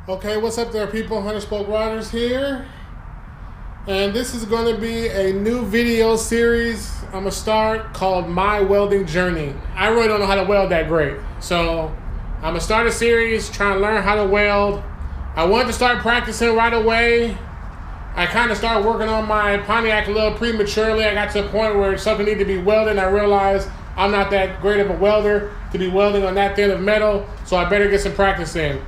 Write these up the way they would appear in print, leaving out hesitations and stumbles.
Okay, what's up there, people? Spoke Riders here. And this is going to be a new video series I'm going to start called My Welding Journey. I really don't know how to weld that great. So I'm going to start a series trying to learn how to weld. I wanted to start practicing right away. I kind of started working on my Pontiac a little prematurely. I got to a point where something needed to be welded, and I realized I'm not that great of a welder to be welding on that thin of metal, so I better get some practice in.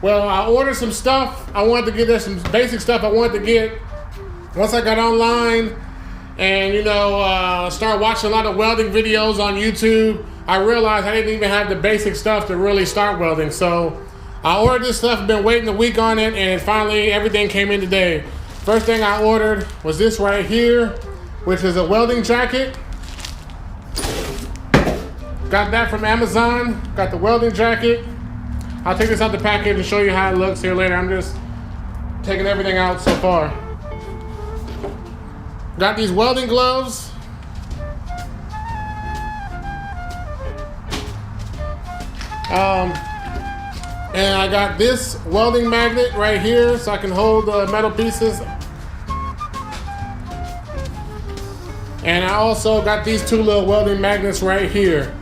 Well, I ordered some stuff. I wanted to get there, some basic stuff I wanted to get. Once I got online and, started watching a lot of welding videos on YouTube, I realized I didn't even have the basic stuff to really start welding. So I ordered this stuff, been waiting a week on it, and finally everything came in today. First thing I ordered was this right here, which is a welding jacket. Got that from Amazon, got the welding jacket. I'll take this out the package and show you how it looks here later. I'm just taking everything out so far. Got these welding gloves. And I got this welding magnet right here so I can hold the metal pieces. And I also got these two little welding magnets right here.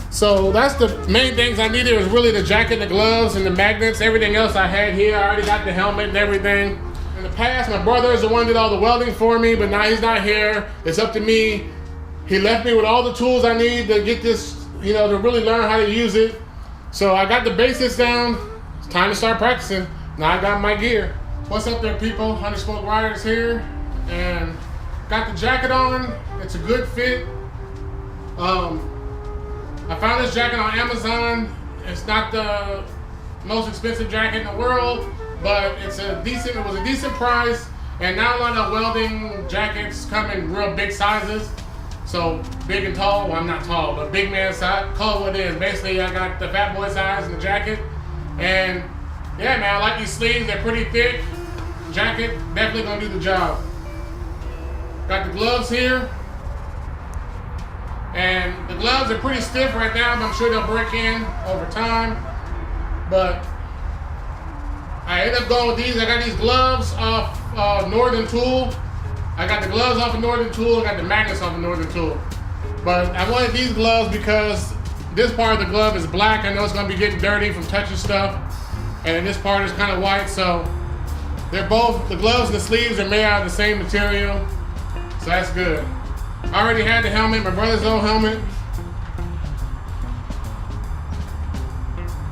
So that's the main things I needed, was really the jacket, the gloves, and the magnets. Everything else I had here. I already got the helmet and everything. In the past, my brother is the one that did all the welding for me, but now he's not here. It's up to me. He left me with all the tools I need to get this, to really learn how to use it. So I got the basics down. It's time to start practicing. Now I got my gear. What's up there, people? Spoke Riders here. And got the jacket on. It's a good fit. I found this jacket on Amazon. It's not the most expensive jacket in the world, but it was a decent price. And now a lot of welding jackets come in real big sizes. So big and tall, well, I'm not tall, but big man size, call it what it is. Basically, I got the fat boy size in the jacket. And yeah, man, I like these sleeves, they're pretty thick. Jacket, definitely gonna do the job. Got the gloves here. And the gloves are pretty stiff right now, but I'm sure they'll break in over time. But I ended up going with these. I got these gloves off Northern Tool. I got the gloves off of Northern Tool. I got the magnets off of Northern Tool. But I wanted these gloves because this part of the glove is black. I know it's going to be getting dirty from touching stuff. And then this part is kind of white. So they're both, the gloves and the sleeves are made out of the same material. So that's good. I already had the helmet, my brother's old helmet.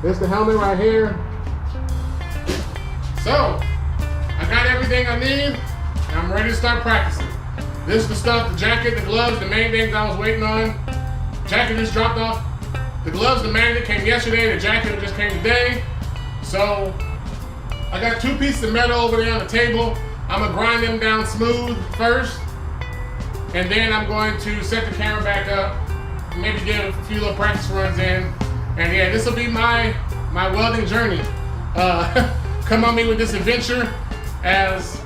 This is the helmet right here. So, I got everything I need, and I'm ready to start practicing. This is the stuff, the jacket, the gloves, the main things I was waiting on. Jacket just dropped off. The gloves, the magnet came yesterday, the jacket just came today. So, I got two pieces of metal over there on the table. I'm gonna grind them down smooth first. And then I'm going to set the camera back up, maybe get a few little practice runs in. And yeah, this will be my welding journey. Come on me with this adventure, as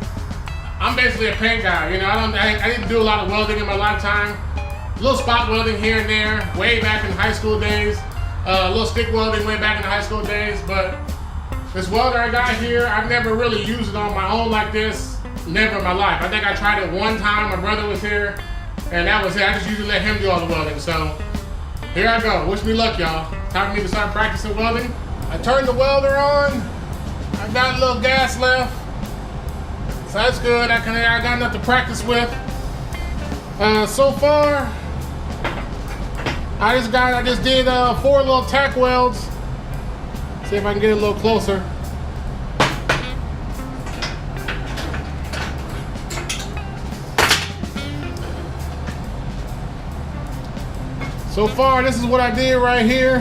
I'm basically a paint guy. I didn't do a lot of welding in my lifetime. A little spot welding here and there, way back in high school days. A little stick welding way back in the high school days. But this welder I got here, I've never really used it on my own like this. Never in my life. I think I tried it one time. My brother was here, and that was it. I just usually let him do all the welding. So here I go. Wish me luck, y'all. Time for me to start practicing welding. I turned the welder on. I got a little gas left, so that's good. I got enough to practice with. So far, I just did 4 little tack welds. See if I can get a little closer. So far, this is what I did right here.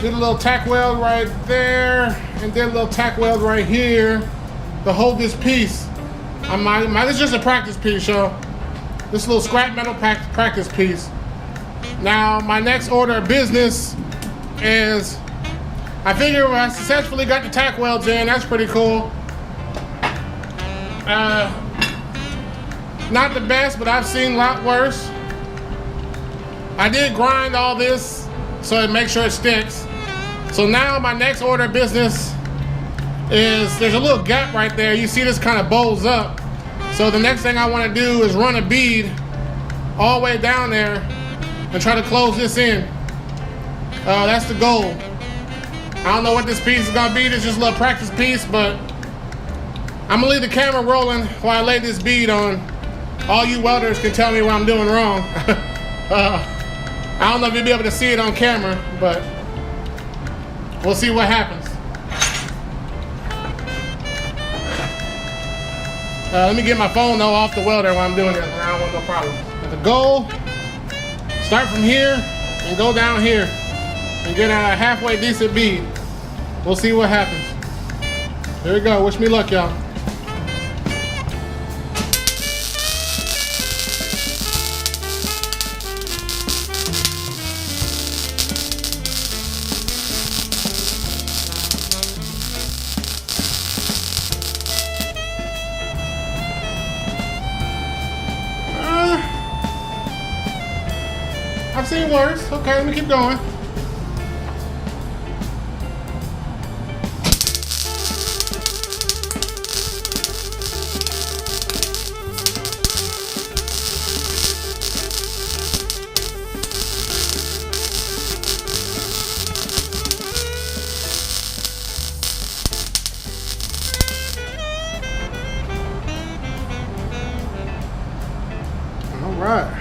Did a little tack weld right there, and did a little tack weld right here to hold this piece. This is just a practice piece, y'all. This little scrap metal practice piece. Now, my next order of business is, I figure I successfully got the tack welds in. That's pretty cool. Not the best, but I've seen a lot worse. I did grind all this so it makes sure it sticks. So now my next order of business is, there's a little gap right there. You see this kind of bows up. So the next thing I want to do is run a bead all the way down there and try to close this in. That's the goal. I don't know what this piece is gonna be. This is just a little practice piece, but I'm gonna leave the camera rolling while I lay this bead on. All you welders can tell me what I'm doing wrong. I don't know if you'll be able to see it on camera, but we'll see what happens. Let me get my phone though off the welder while I'm doing this. I don't want no problem. But the goal, start from here and go down here and get a halfway decent bead. We'll see what happens. Here we go. Wish me luck, y'all. I've seen worse. Okay, let me keep going. All right.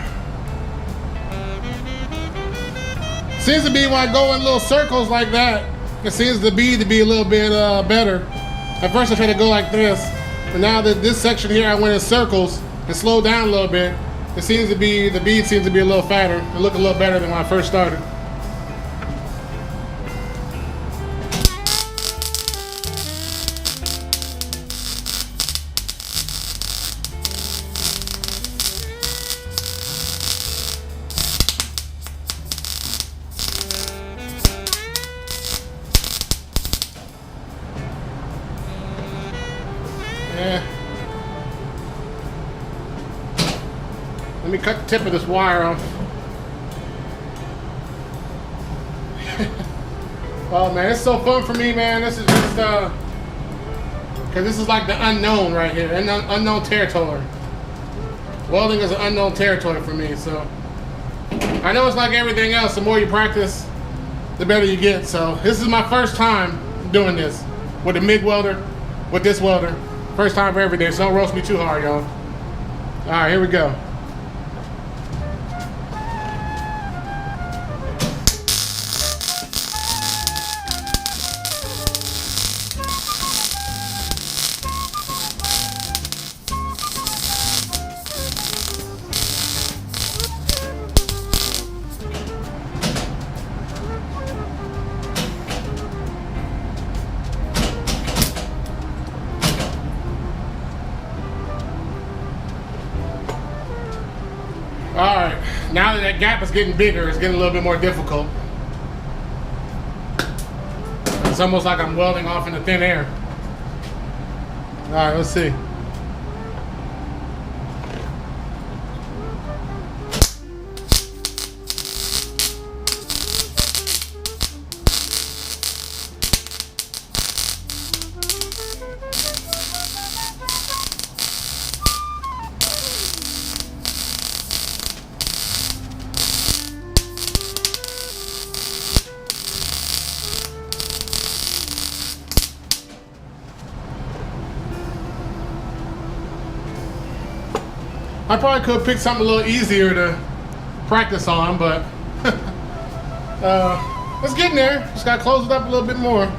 Seems to be when I go in little circles like that, it seems to be a little bit better. At first I tried to go like this, but now that this section here I went in circles and slowed down a little bit, it seems to be, the bead seems to be a little fatter and look a little better than when I first started. Let me cut the tip of this wire off. Oh man, it's so fun for me, man. This is just because this is like the unknown right here, unknown territory. Welding is an unknown territory for me, so I know it's like everything else. The more you practice, the better you get. So this is my first time doing this with a MIG welder, with this welder. First time for everything, so don't roast me too hard, y'all. All right, here we go. Alright, now that gap is getting bigger, it's getting a little bit more difficult. It's almost like I'm welding off into thin air. Alright, let's see. I probably could pick something a little easier to practice on, but it's getting there. Just gotta close it up a little bit more.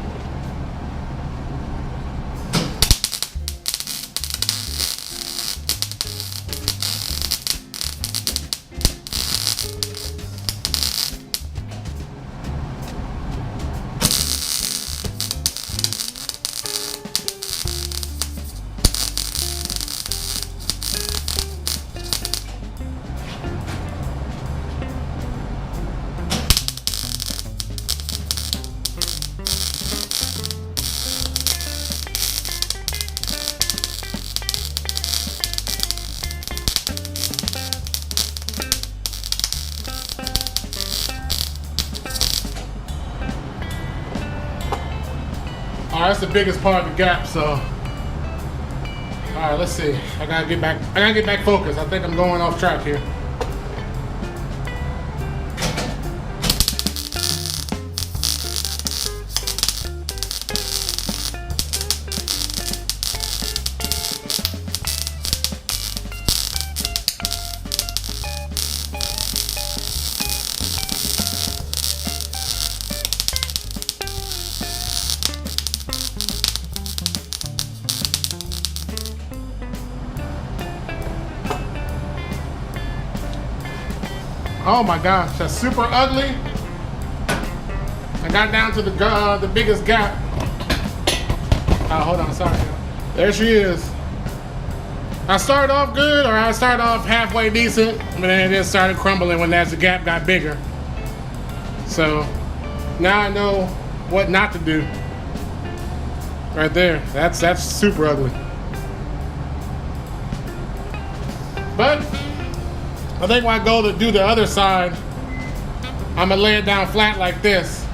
right, that's the biggest part of the gap, so. All right, let's see. I gotta get back focused. I think I'm going off track here. Oh my gosh, that's super ugly. I got down to the biggest gap. Oh, hold on, sorry. There she is. I started off good, or I started off halfway decent, but then it just started crumbling when as the gap got bigger. So now I know what not to do. Right there, that's super ugly. But I think when I go to do the other side, I'm gonna lay it down flat like this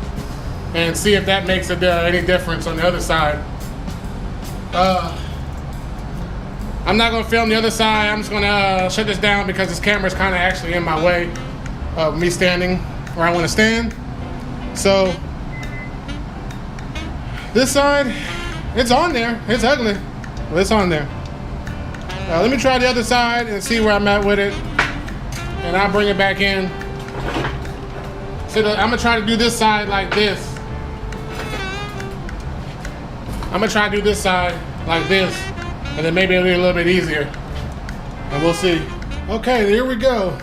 and see if that makes any difference on the other side. I'm not gonna film the other side. I'm just gonna shut this down because this camera's kind of actually in my way of me standing where I want to stand. So this side, it's on there. It's ugly, but it's on there. Let me try the other side and see where I'm at with it. And I'll bring it back in. So I'm gonna try to do this side like this. I'm gonna try to do this side like this, and then maybe it'll be a little bit easier. And we'll see. Okay, here we go.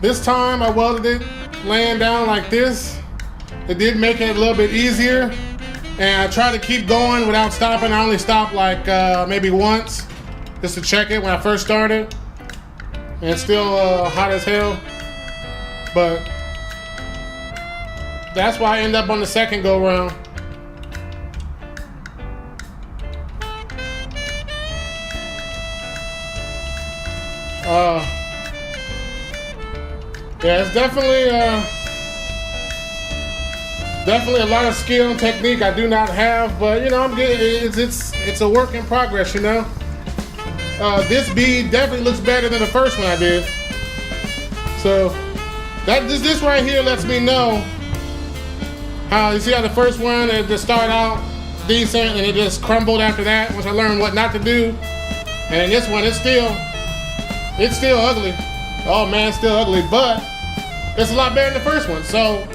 This time I welded it laying down like this. It did make it a little bit easier. And I tried to keep going without stopping. I only stopped like maybe once, just to check it when I first started. And it's still hot as hell, but that's why I end up on the second go round. Yeah, it's definitely a lot of skill and technique I do not have, but you know, I'm getting it's a work in progress, you know. This bead definitely looks better than the first one I did. So this right here lets me know how, you see how the first one, it just started out decent and it just crumbled after that once I learned what not to do. And then this one, it's still ugly. Oh man, it's still ugly, but it's a lot better than the first one. So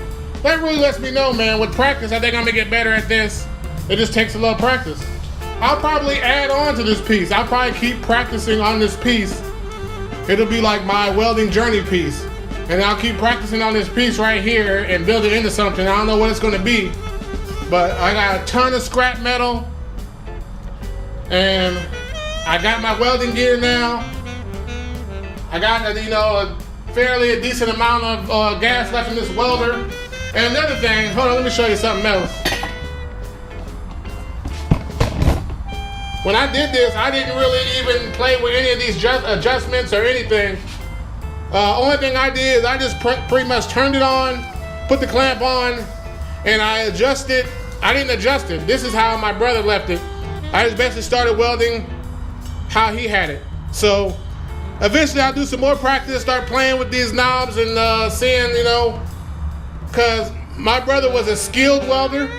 that really lets me know, man, with practice, I think I'm gonna get better at this. It just takes a little practice. I'll probably add on to this piece. I'll probably keep practicing on this piece. It'll be like my Welding Journey piece. And I'll keep practicing on this piece right here and build it into something. I don't know what it's gonna be, but I got a ton of scrap metal and I got my welding gear now. I got, you know, a decent amount of gas left in this welder. And another thing, hold on, let me show you something else. When I did this, I didn't really even play with any of these adjustments or anything. Only thing I did is I just pretty much turned it on, put the clamp on, and I adjusted. I didn't adjust it. This is how my brother left it. I just basically started welding how he had it. So eventually I'll do some more practice, start playing with these knobs and seeing, you know, because my brother was a skilled welder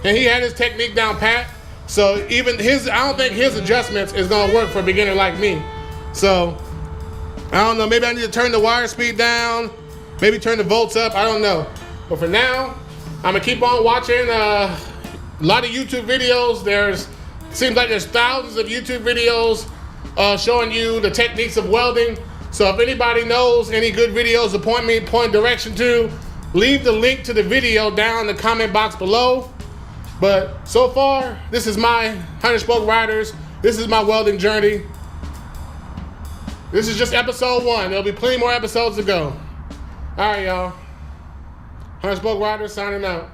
and he had his technique down pat. So even I don't think his adjustments is gonna work for a beginner like me. So I don't know, maybe I need to turn the wire speed down, maybe turn the volts up, I don't know. But for now, I'm gonna keep on watching a lot of YouTube videos. Seems like there's thousands of YouTube videos showing you the techniques of welding. So if anybody knows any good videos to point direction to, leave the link to the video down in the comment box below. But so far, this is my 100 Spoke Riders. This is my welding journey. This is just episode 1. There'll be plenty more episodes to go. All right, y'all. 100 Spoke Riders signing out.